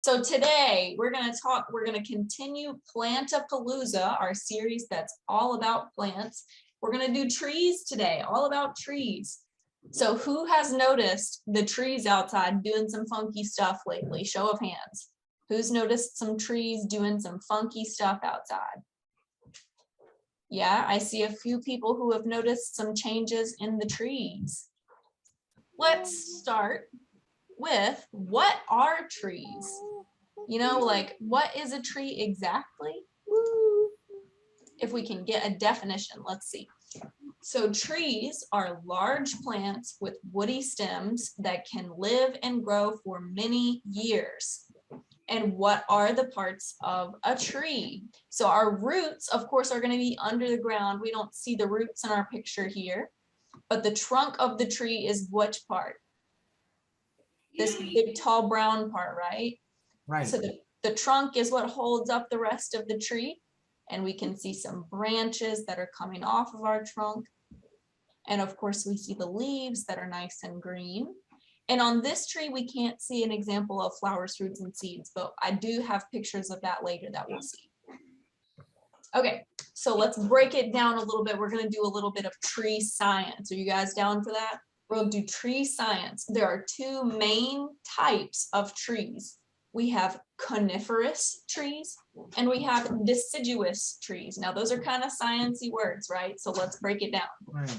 So today we're going to continue Plantapalooza, our series that's all about plants. We're going to do trees today, all about trees. So who has noticed the trees outside doing some funky stuff lately? Show of hands. Who's noticed some trees doing some funky stuff outside? Yeah, I see a few people who have noticed some changes in the trees. Let's start with, what are trees? You know, like, what is a tree exactly? If we can get a definition, let's see. So trees are large plants with woody stems that can live and grow for many years. And what are the parts of a tree? So our roots, of course, are going to be under the ground. We don't see the roots in our picture here, but the trunk of the tree is which part? This big, tall, brown part, right? Right. So the trunk is what holds up the rest of the tree. And we can see some branches that are coming off of our trunk. And of course, we see the leaves that are nice and green. And on this tree, we can't see an example of flowers, fruits, and seeds, but I do have pictures of that later that we'll see. Okay, so let's break it down a little bit. We're going to do a little bit of tree science. Are you guys down for that? We'll do tree science. There are two main types of trees. We have coniferous trees and we have deciduous trees. Now, those are kind of sciencey words, right? So let's break it down. Right.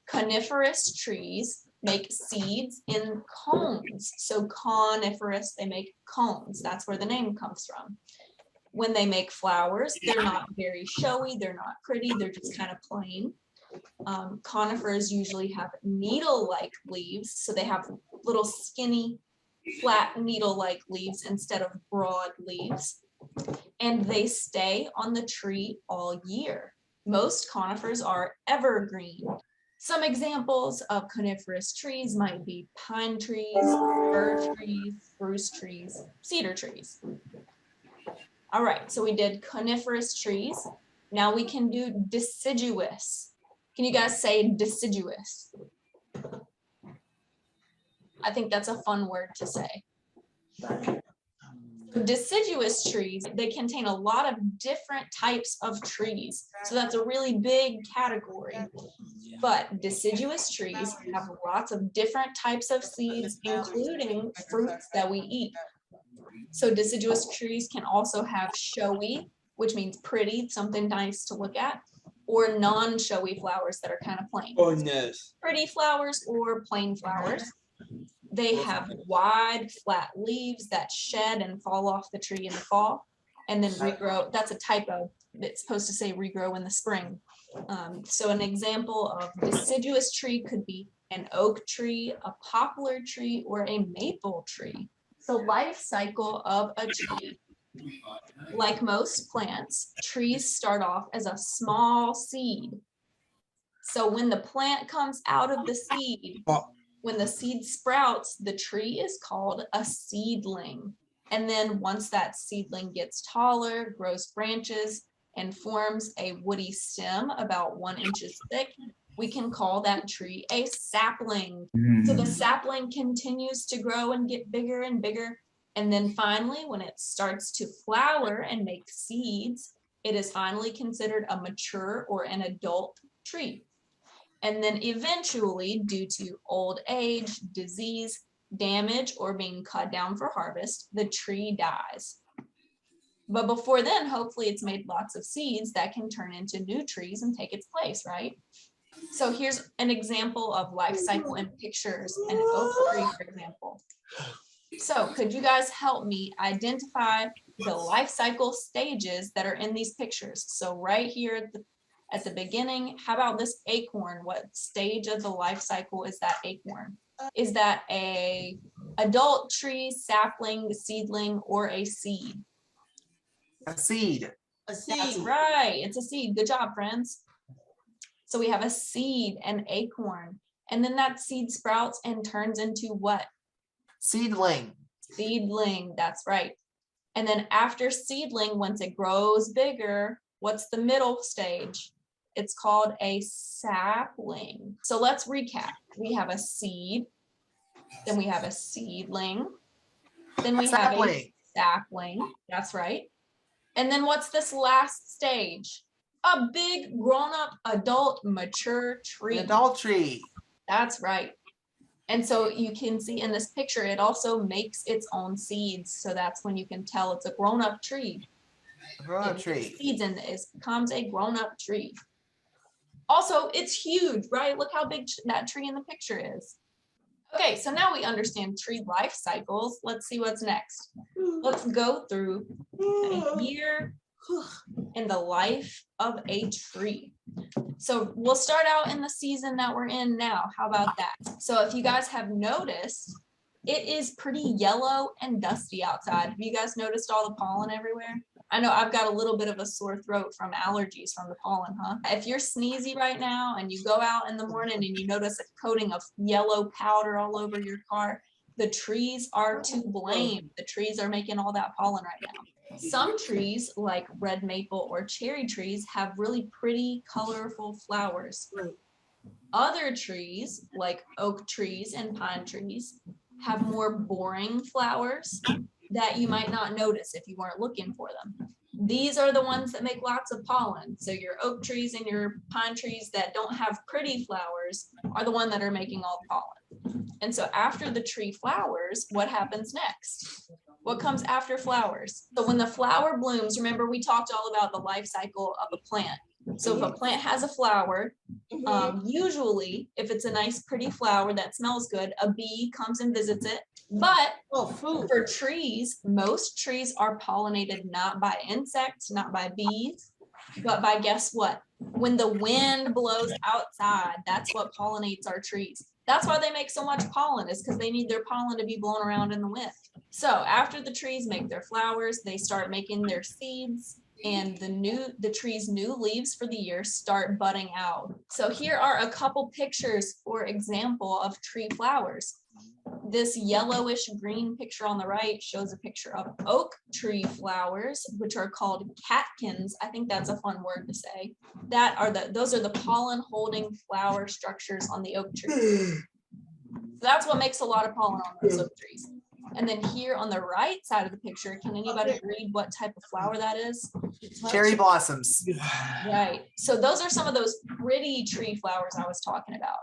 Coniferous trees make seeds in cones. So coniferous, they make cones. That's where the name comes from. When they make flowers, they're not very showy, they're not pretty, they're just kind of plain. Conifers usually have needle-like leaves, so they have little skinny, flat needle-like leaves instead of broad leaves. And they stay on the tree all year. Most conifers are evergreen. Some examples of coniferous trees might be pine trees, fir trees, spruce trees, cedar trees. All right, so we did coniferous trees. Now we can do deciduous. Can you guys say deciduous? I think that's a fun word to say. Deciduous trees, they contain a lot of different types of trees. So that's a really big category. But deciduous trees have lots of different types of seeds, including fruits that we eat. So deciduous trees can also have showy, which means pretty, something nice to look at, or non-showy flowers that are kind of plain. Oh, yes. Pretty flowers or plain flowers. They have wide, flat leaves that shed and fall off the tree in the fall and then regrow. That's a typo. It's supposed to say regrow in the spring. So an example of deciduous tree could be an oak tree, a poplar tree, or a maple tree. So life cycle of a tree. Like most plants, trees start off as a small seed. So when the plant comes out of the seed, when the seed sprouts, the tree is called a seedling. And then once that seedling gets taller, grows branches, and forms a woody stem about 1 inch thick, we can call that tree a sapling. So the sapling continues to grow and get bigger and bigger. And then finally, when it starts to flower and make seeds, it is finally considered a mature or an adult tree. And then eventually, due to old age, disease, damage, or being cut down for harvest, the tree dies. But before then, hopefully it's made lots of seeds that can turn into new trees and take its place, right? So here's an example of life cycle in pictures, an oak tree, for example. So could you guys help me identify the life cycle stages that are in these pictures? So right here at the beginning, how about this acorn? What stage of the life cycle is that acorn? Is that a adult tree, sapling, seedling, or a seed? A seed. A seed. That's right, it's a seed. Good job, friends. So we have a seed, an acorn, and then that seed sprouts and turns into what? Seedling. Seedling, that's right. And then after seedling, once it grows bigger, what's the middle stage? It's called a sapling. So let's recap. We have a seed, then we have a seedling, then we have a Sapling, that's right. And then what's this last stage? A big grown-up, adult, mature tree. An adult tree. That's right. And so you can see in this picture, it also makes its own seeds. So that's when you can tell it's a grown-up tree. A grown-up It tree. seeds and it becomes a grown-up tree. Also, it's huge, right? Look how big that tree in the picture is. Okay, so now we understand tree life cycles. Let's see what's next. Let's go through a year in the life of a tree. So we'll start out in the season that we're in now. How about that? So if you guys have noticed, it is pretty yellow and dusty outside. Have you guys noticed all the pollen everywhere? I know I've got a little bit of a sore throat from allergies from the pollen, huh? If you're sneezy right now and you go out in the morning and you notice a coating of yellow powder all over your car, the trees are to blame. The trees are making all that pollen right now. Some trees, like red maple or cherry trees, have really pretty, colorful flowers. Other trees, like oak trees and pine trees, have more boring flowers that you might not notice if you weren't looking for them. These are the ones that make lots of pollen. So your oak trees and your pine trees that don't have pretty flowers are the ones that are making all the pollen. And so after the tree flowers, what happens next? What comes after flowers? So when the flower blooms, remember we talked all about the life cycle of a plant. So if a plant has a flower, usually if it's a nice pretty flower that smells good, a bee comes and visits it. But for trees, most trees are pollinated not by insects, not by bees, but by guess what? When the wind blows outside, that's what pollinates our trees. That's why they make so much pollen, is because they need their pollen to be blown around in the wind. So after the trees make their flowers, they start making their seeds, and the tree's new leaves for the year start budding out. So here are a couple pictures, for example, of tree flowers. This yellowish green picture on the right shows a picture of oak tree flowers, which are called catkins. I think that's a fun word to say. Those are the pollen holding flower structures on the oak tree. That's what makes a lot of pollen on those oak trees. And then here on the right side of the picture, can anybody read what type of flower that is? Cherry blossoms. Right. So those are some of those pretty tree flowers I was talking about.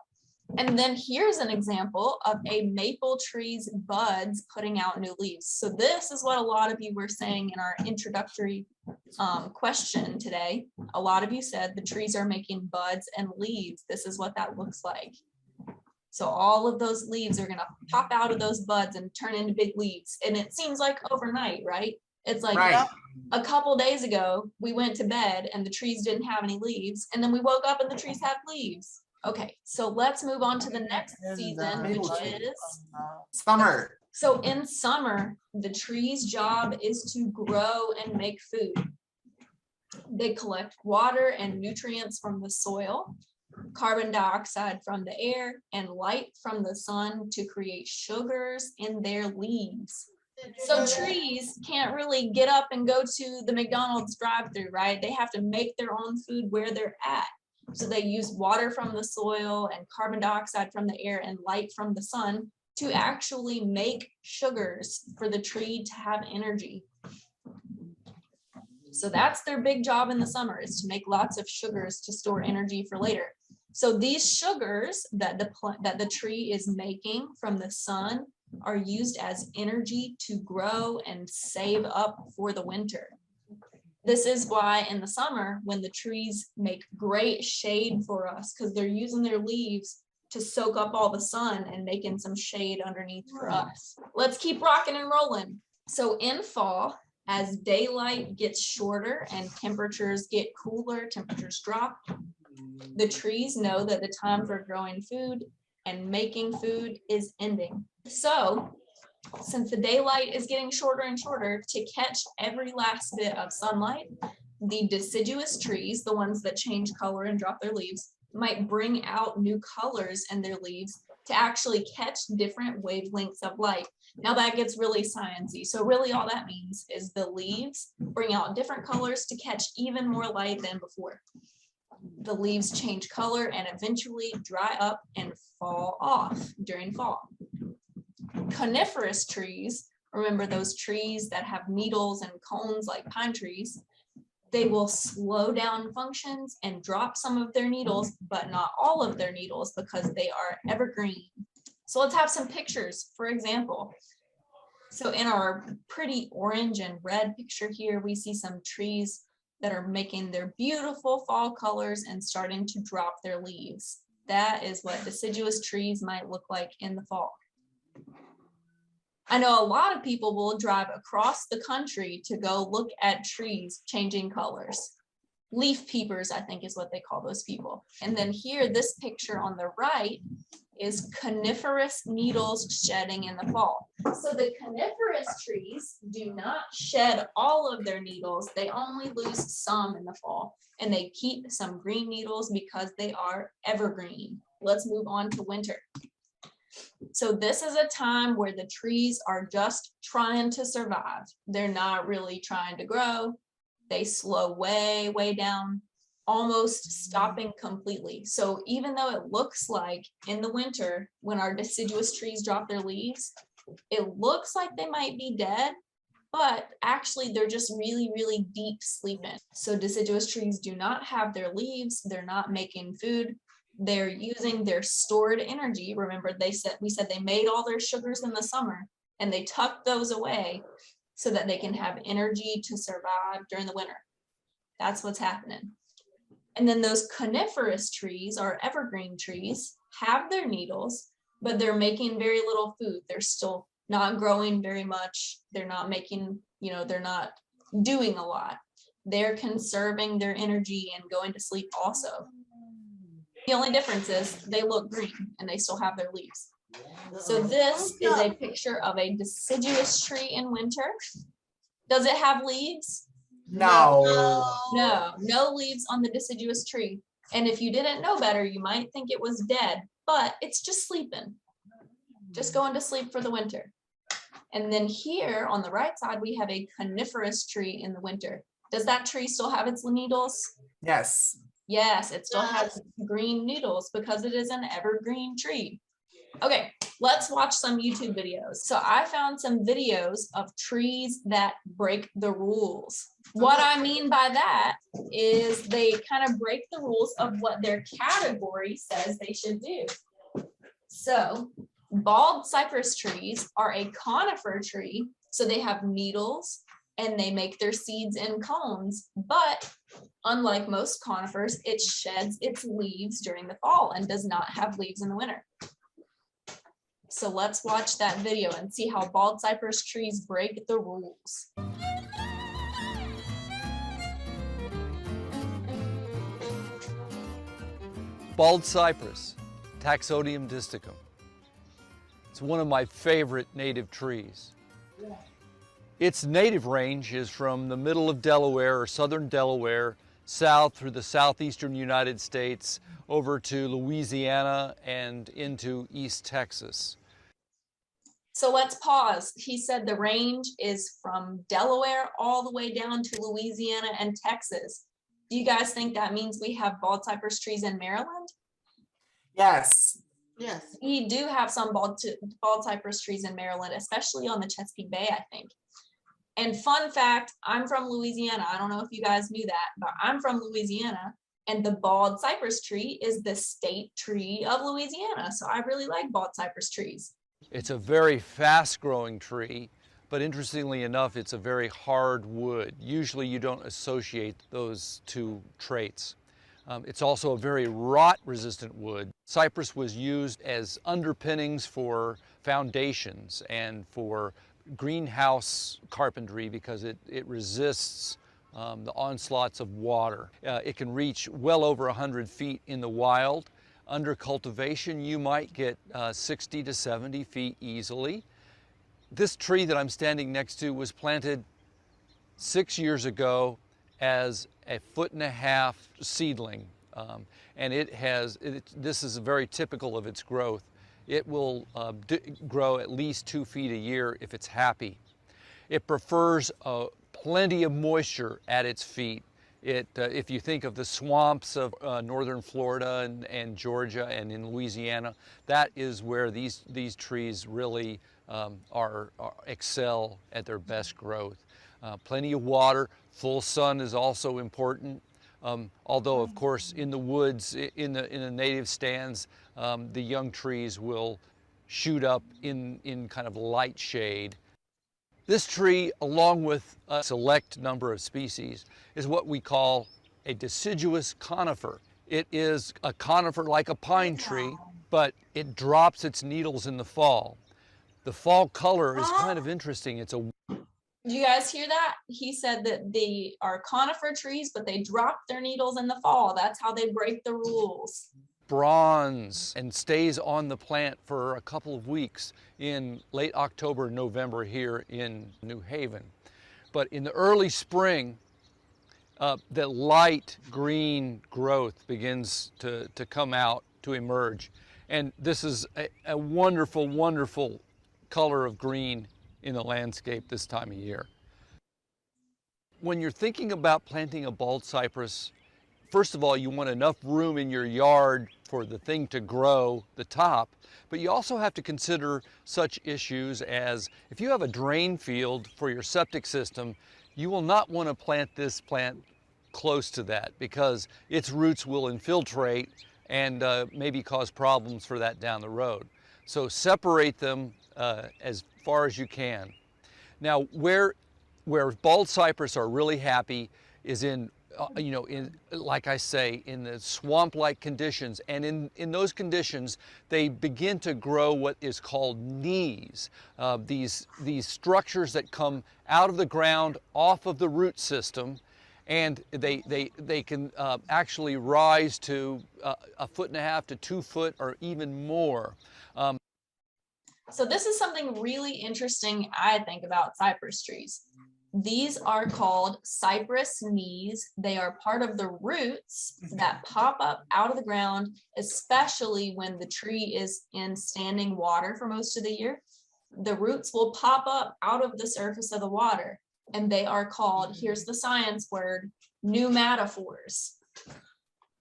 And then here's an example of a maple tree's buds putting out new leaves. So this is what a lot of you were saying in our introductory question today. A lot of you said the trees are making buds and leaves. This is what that looks like. So all of those leaves are going to pop out of those buds and turn into big leaves. And it seems like overnight, right? It's like a couple days ago, we went to bed and the trees didn't have any leaves. And then we woke up and the trees had leaves. Okay, so let's move on to the next season, which is summer. So in summer, the tree's job is to grow and make food. They collect water and nutrients from the soil, carbon dioxide from the air, and light from the sun to create sugars in their leaves. So trees can't really get up and go to the McDonald's drive-thru, right? They have to make their own food where they're at. So they use water from the soil and carbon dioxide from the air and light from the sun to actually make sugars for the tree to have energy. So that's their big job in the summer, is to make lots of sugars to store energy for later. So these sugars that the tree is making from the sun are used as energy to grow and save up for the winter. This is why in the summer, when the trees make great shade for us, because they're using their leaves to soak up all the sun and making some shade underneath for us. Let's keep rocking and rolling. So in fall, as daylight gets shorter and temperatures get cooler, temperatures drop, the trees know that the time for growing food and making food is ending. So since the daylight is getting shorter and shorter, to catch every last bit of sunlight, the deciduous trees, the ones that change color and drop their leaves, might bring out new colors in their leaves to actually catch different wavelengths of light. Now that gets really sciencey. So really all that means is the leaves bring out different colors to catch even more light than before. The leaves change color and eventually dry up and fall off during fall. Coniferous trees, Remember those trees that have needles and cones like pine trees, they will slow down functions and drop some of their needles, but not all of their needles because they are evergreen. So let's have some pictures, for example. So in our pretty orange and red picture here, we see some trees that are making their beautiful fall colors and starting to drop their leaves. That is what deciduous trees might look like in the fall. I know a lot of people will drive across the country to go look at trees changing colors. Leaf peepers, I think is what they call those people. And then here, this picture on the right is coniferous needles shedding in the fall. So the coniferous trees do not shed all of their needles. They only lose some in the fall, and they keep some green needles because they are evergreen. Let's move on to winter. So this is a time where the trees are just trying to survive. They're not really trying to grow. They slow way, way down, almost stopping completely. So even though it looks like in the winter, when our deciduous trees drop their leaves, it looks like they might be dead, but actually they're just really, really deep sleeping. So deciduous trees do not have their leaves. They're not making food. They're using their stored energy. Remember, we said they made all their sugars in the summer and they tucked those away so that they can have energy to survive during the winter. That's what's happening. And then those coniferous trees, or evergreen trees, have their needles, but they're making very little food. They're still not growing very much. They're not making, they're not doing a lot. They're conserving their energy and going to sleep also. The only difference is they look green and they still have their leaves. So this is a picture of a deciduous tree in winter. Does it have leaves? No. No leaves on the deciduous tree. And if you didn't know better, you might think it was dead, but it's just sleeping, just going to sleep for the winter. And then here on the right side, we have a coniferous tree in the winter. Does that tree still have its needles? Yes. Yes, it still has green needles because it is an evergreen tree. Okay, let's watch some YouTube videos. So I found some videos of trees that break the rules. What I mean by that is they kind of break the rules of what their category says they should do. So bald cypress trees are a conifer tree, so they have needles and they make their seeds in cones, but unlike most conifers, it sheds its leaves during the fall and does not have leaves in the winter. So let's watch that video and see how bald cypress trees break the rules. Bald cypress, Taxodium disticum. It's one of my favorite native trees. Its native range is from the middle of Delaware or southern Delaware, south through the southeastern United States, over to Louisiana and into East Texas. So let's pause. He said the range is from Delaware all the way down to Louisiana and Texas. Do you guys think that means we have bald cypress trees in Maryland? Yes. Yes. We do have some bald cypress trees in Maryland, especially on the Chesapeake Bay, I think. And fun fact, I'm from Louisiana. I don't know if you guys knew that, but I'm from Louisiana, and the bald cypress tree is the state tree of Louisiana. So I really like bald cypress trees. It's a very fast-growing tree, but interestingly enough, it's a very hard wood. Usually you don't associate those two traits. It's also a very rot-resistant wood. Cypress was used as underpinnings for foundations and for greenhouse carpentry because it resists the onslaughts of water. It can reach well over 100 feet in the wild. Under cultivation, you might get 60 to 70 feet easily. This tree that I'm standing next to was planted 6 years ago as a 1.5 foot seedling. And this is very typical of its growth. It will grow at least 2 feet a year if it's happy. It prefers plenty of moisture at its feet. If you think of the swamps of northern Florida and Georgia and in Louisiana, that is where these trees really excel at their best growth. Plenty of water, full sun is also important. Although, of course, in the woods, in the native stands, the young trees will shoot up in kind of light shade. This tree, along with a select number of species, is what we call a deciduous conifer. It is a conifer like a pine tree, but it drops its needles in the fall. The fall color is kind of interesting. It's a Do you guys hear that? He said that they are conifer trees, but they drop their needles in the fall. That's how they break the rules. bronze and stays on the plant for a couple of weeks in late October, November here in New Haven. But in the early spring, the light green growth begins to come out, to emerge. And this is a wonderful, wonderful color of green in the landscape this time of year. When you're thinking about planting a bald cypress, first of all, you want enough room in your yard for the thing to grow, the top, but you also have to consider such issues as if you have a drain field for your septic system, you will not want to plant this plant close to that because its roots will infiltrate and maybe cause problems for that down the road. So separate them as far as you can. Now, where bald cypress are really happy is in like I say, in the swamp-like conditions, and in those conditions, they begin to grow what is called knees. These structures that come out of the ground, off of the root system, and they can actually rise to 1.5 feet to 2 foot or even more. So this is something really interesting, I think, about cypress trees. These are called cypress knees. They are part of the roots that pop up out of the ground, especially when the tree is in standing water for most of the year. The roots will pop up out of the surface of the water, and they are called, here's the science word, pneumatophores,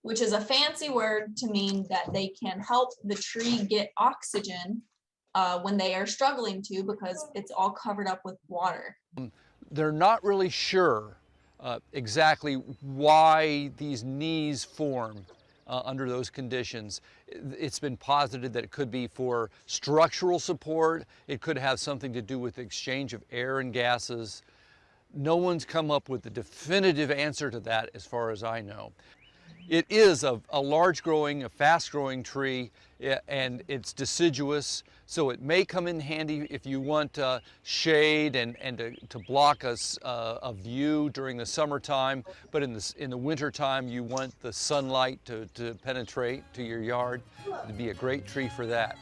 which is a fancy word to mean that they can help the tree get oxygen when they are struggling to, because it's all covered up with water. They're not really sure exactly why these knees form under those conditions. It's been posited that it could be for structural support. It could have something to do with the exchange of air and gases. No one's come up with a definitive answer to that as far as I know. It is a large growing, a fast growing tree, and it's deciduous, so it may come in handy if you want shade and to block a view during the summertime, but in the wintertime you want the sunlight to penetrate to your yard. It'd be a great tree for that.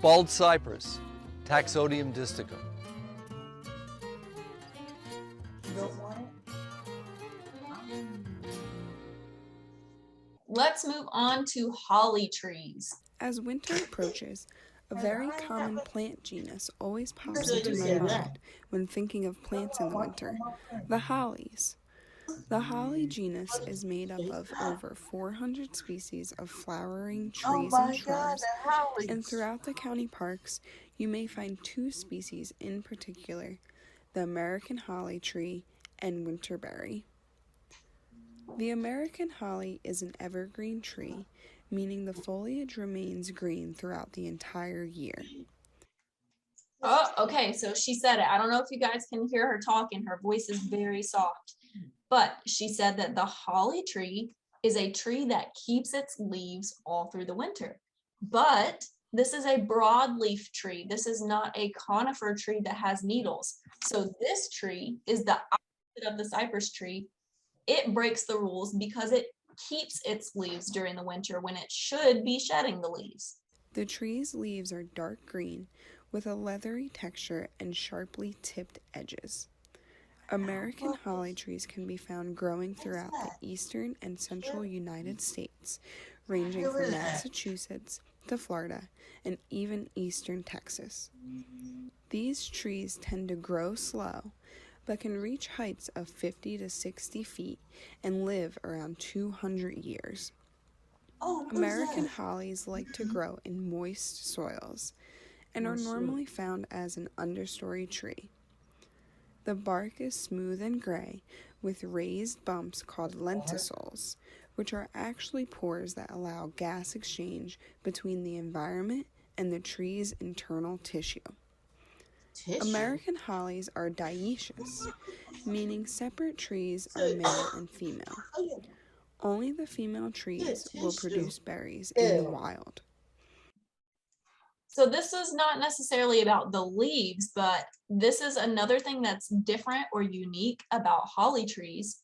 Bald cypress, Taxodium disticum. Let's move on to holly trees. As winter approaches, a very common plant genus always pops into my mind when thinking of plants in the winter: the hollies. The holly genus is made up of over 400 species of flowering trees and shrubs, and throughout the county parks, you may find 2 species in particular: the American holly tree and winterberry. The American holly is an evergreen tree, meaning the foliage remains green throughout the entire year. Oh, okay, so she said it. I don't know if you guys can hear her talking. Her voice is very soft. But she said that the holly tree is a tree that keeps its leaves all through the winter. But this is a broadleaf tree. This is not a conifer tree that has needles. So this tree is the opposite of the cypress tree. It breaks the rules because it keeps its leaves during the winter when it should be shedding the leaves. The tree's leaves are dark green with a leathery texture and sharply tipped edges. American holly trees can be found growing throughout the eastern and central United States, ranging from Massachusetts to Florida and even eastern Texas. These trees tend to grow slow, but can reach heights of 50 to 60 feet and live around 200 years. American hollies like to grow in moist soils, and are normally found as an understory tree. The bark is smooth and gray with raised bumps called lenticels, which are actually pores that allow gas exchange between the environment and the tree's internal tissue. American hollies are dioecious, meaning separate trees are male and female. Only the female trees will produce berries in the wild. So this is not necessarily about the leaves, but this is another thing that's different or unique about holly trees.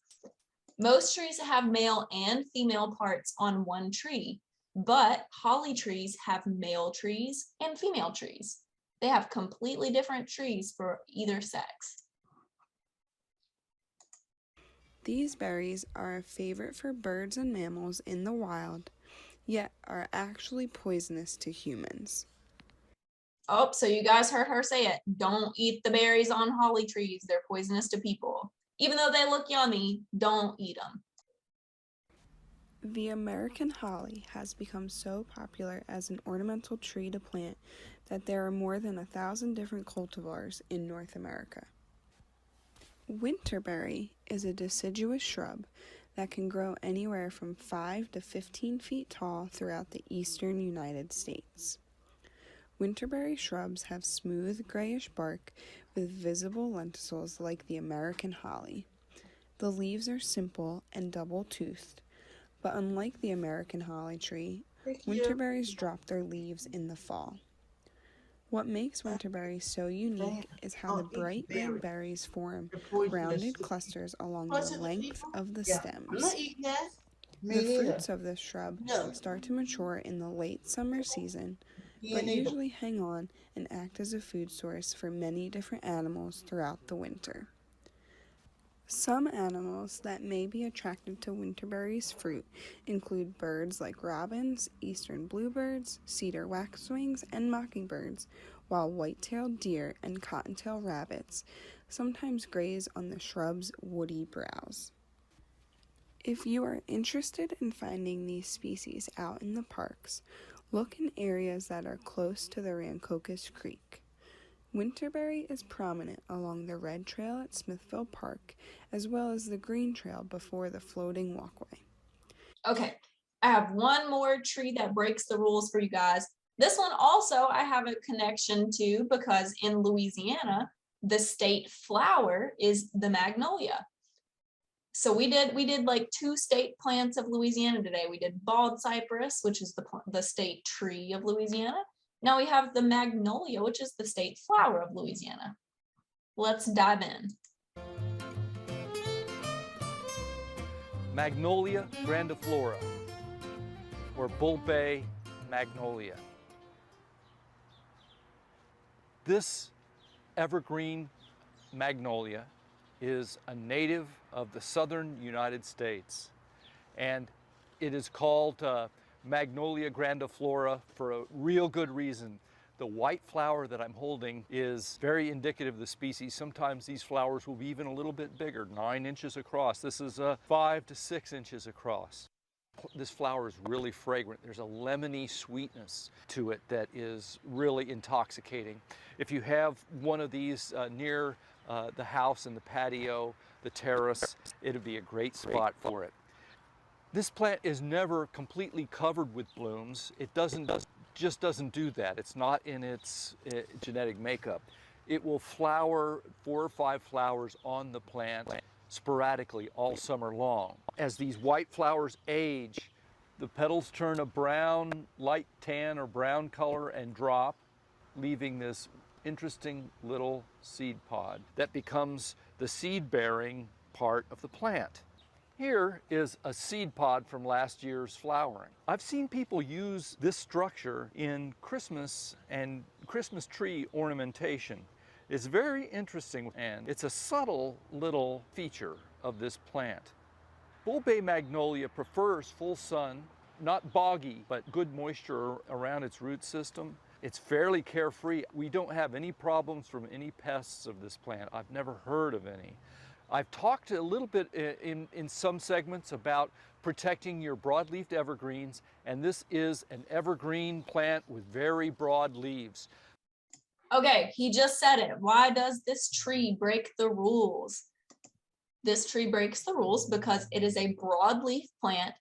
Most trees have male and female parts on one tree, but holly trees have male trees and female trees. They have completely different trees for either sex. These berries are a favorite for birds and mammals in the wild, yet are actually poisonous to humans. Oh, so you guys heard her say it. Don't eat the berries on holly trees. They're poisonous to people. Even though they look yummy, don't eat them. The American holly has become so popular as an ornamental tree to plant that there are more than 1,000 different cultivars in North America. Winterberry is a deciduous shrub that can grow anywhere from 5 to 15 feet tall throughout the eastern United States. Winterberry shrubs have smooth grayish bark with visible lenticels like the American holly. The leaves are simple and double-toothed, but unlike the American holly tree, winterberries drop their leaves in the fall. What makes winterberries so unique is how the bright red berries form rounded clusters along the length of the stems. The fruits of this shrub start to mature in the late summer season, but usually hang on and act as a food source for many different animals throughout the winter. Some animals that may be attracted to winterberry's fruit include birds like robins, eastern bluebirds, cedar waxwings, and mockingbirds, while white-tailed deer and cottontail rabbits sometimes graze on the shrub's woody browse. If you are interested in finding these species out in the parks, look in areas that are close to the Rancocas Creek. Winterberry is prominent along the Red Trail at Smithville Park, as well as the Green Trail before the floating walkway. Okay, I have one more tree that breaks the rules for you guys. This one also I have a connection to because in Louisiana, the state flower is the magnolia. So we did like 2 state plants of Louisiana today. We did bald cypress, which is the state tree of Louisiana. Now we have the magnolia, which is the state flower of Louisiana. Let's dive in. Magnolia grandiflora, or Bull Bay magnolia. This evergreen magnolia is a native of the southern United States, and it is called Magnolia grandiflora for a real good reason. The white flower that I'm holding is very indicative of the species. Sometimes these flowers will be even a little bit bigger, 9 inches across. This is 5 to 6 inches across. This flower is really fragrant. There's a lemony sweetness to it that is really intoxicating. If you have one of these near the house and the patio, the terrace, it'd be a great spot for it. This plant is never completely covered with blooms. It just doesn't do that. It's not in its genetic makeup. It will flower 4 or 5 flowers on the plant sporadically all summer long. As these white flowers age, the petals turn a brown, light tan or brown color and drop, leaving this interesting little seed pod that becomes the seed-bearing part of the plant. Here is a seed pod from last year's flowering. I've seen people use this structure in Christmas and Christmas tree ornamentation. It's very interesting, and it's a subtle little feature of this plant. Bull Bay magnolia prefers full sun, not boggy, but good moisture around its root system. It's fairly carefree. We don't have any problems from any pests of this plant. I've never heard of any. I've talked a little bit in some segments about protecting your broadleafed evergreens, and this is an evergreen plant with very broad leaves. Okay, he just said it. Why does this tree break the rules? This tree breaks the rules because it is a broadleaf plant,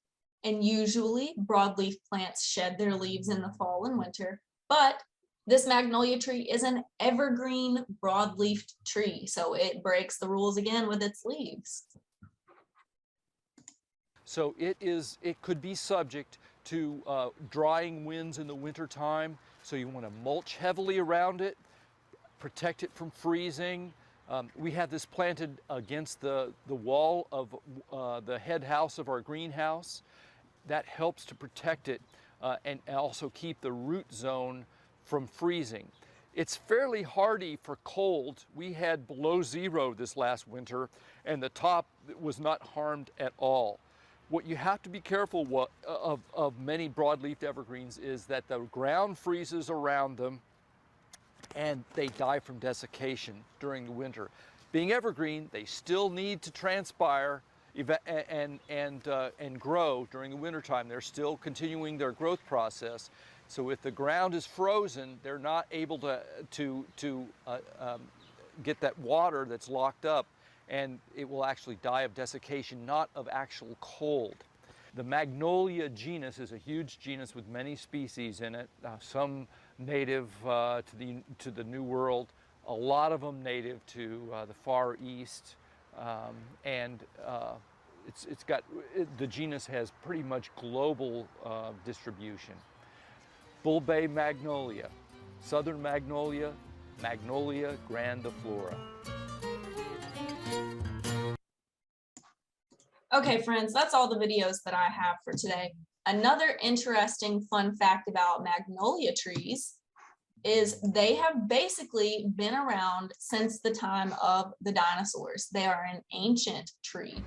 and usually broadleaf plants shed their leaves in the fall and winter, but this magnolia tree is an evergreen broadleaf tree, so it breaks the rules again with its leaves. So it could be subject to drying winds in the wintertime, so you want to mulch heavily around it, protect it from freezing. We have this planted against the wall of the head house of our greenhouse. That helps to protect it and also keep the root zone from freezing. It's fairly hardy for cold. We had below 0 this last winter, and the top was not harmed at all. What you have to be careful of many broadleaf evergreens is that the ground freezes around them and they die from desiccation during the winter. Being evergreen, they still need to transpire and grow during the wintertime. They're still continuing their growth process. So if the ground is frozen, they're not able to get that water that's locked up, and it will actually die of desiccation, not of actual cold. The Magnolia genus is a huge genus with many species in it, some native to the New World, a lot of them native to the Far East, the genus has pretty much global distribution. Bull Bay Magnolia, Southern Magnolia, Magnolia grandiflora. Okay, friends, that's all the videos that I have for today. Another interesting fun fact about magnolia trees is they have basically been around since the time of the dinosaurs. They are an ancient tree.